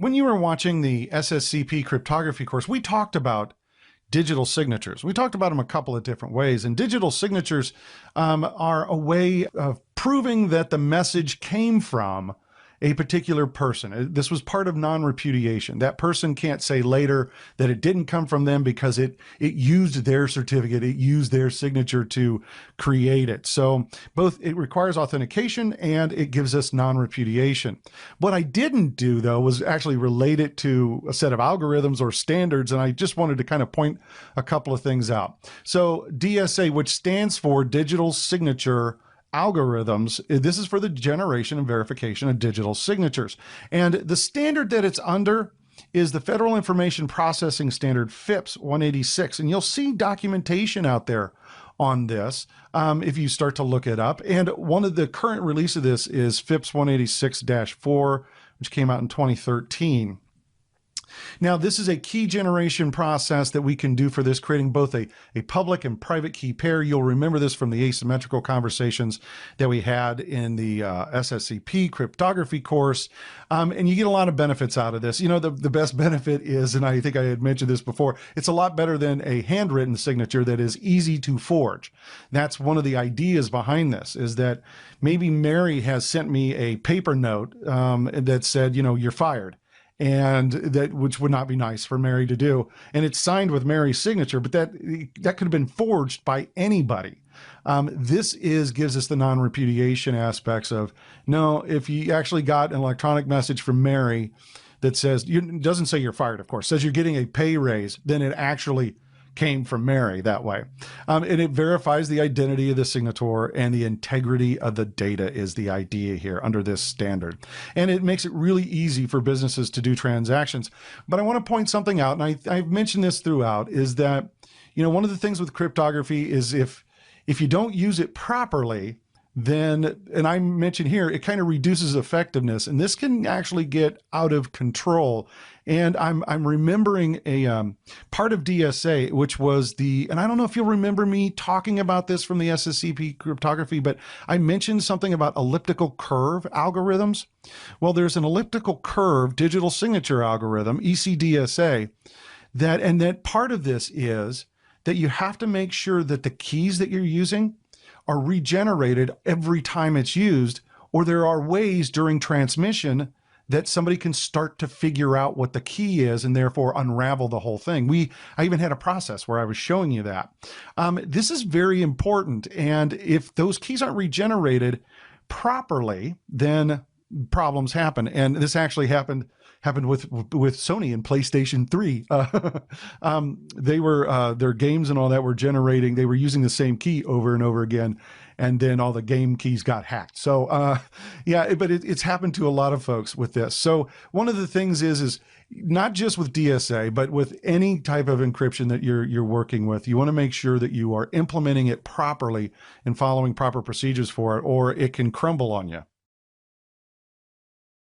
When you were watching the SSCP cryptography course, we talked about digital signatures. We talked about them a couple of different ways, and digital signatures are a way of proving that the message came from a particular person. This was part of non-repudiation. That person can't say later that it didn't come from them because it used their certificate, it used their signature to create it. So both it requires authentication and it gives us non-repudiation. What I didn't do though was actually relate it to a set of algorithms or standards, and I just wanted to kind of point a couple of things out. So DSA, which stands for Digital Signature Algorithms, this is for the generation and verification of digital signatures. And the standard that it's under is the Federal Information Processing Standard, FIPS 186. And you'll see documentation out there on this if you start to look it up. And one of the current release of this is FIPS 186-4, which came out in 2013. Now, this is a key generation process that we can do for this, creating both a public and private key pair. You'll remember this from the asymmetrical conversations that we had in the SSCP cryptography course. And you get a lot of benefits out of this. You know, the best benefit is, and I think I had mentioned this before, it's a lot better than a handwritten signature that is easy to forge. That's one of the ideas behind this, is that maybe Mary has sent me a paper note that said, you know, you're fired. And which would not be nice for Mary to do. And it's signed with Mary's signature, but that could have been forged by anybody. This gives us the non-repudiation aspects of, no, if you actually got an electronic message from Mary that says, doesn't say you're fired, of course, says you're getting a pay raise, then it actually came from Mary that way. And it verifies the identity of the signator, and the integrity of the data is the idea here under this standard. And it makes it really easy for businesses to do transactions. But I want to point something out, and I've mentioned this throughout, is that, you know, one of the things with cryptography is if you don't use it properly, then, and I mentioned here, it kind of reduces effectiveness, and this can actually get out of control. And I'm remembering a part of DSA, which was and I don't know if you'll remember me talking about this from the SSCP cryptography, but I mentioned something about elliptical curve algorithms. Well, there's an elliptical curve digital signature algorithm, ECDSA, that part of this is that you have to make sure that the keys that you're using are regenerated every time it's used, or there are ways during transmission that somebody can start to figure out what the key is and therefore unravel the whole thing. I even had a process where I was showing you that. This is very important, and if those keys aren't regenerated properly, then problems happen. And this actually happened with Sony and PlayStation 3. They were their games and all that were generating, they were using the same key over and over again, and then all the game keys got hacked. So yeah, but it's happened to a lot of folks with this. So one of the things is not just with DSA, but with any type of encryption that you're working with, you want to make sure that you are implementing it properly and following proper procedures for it, or it can crumble on you.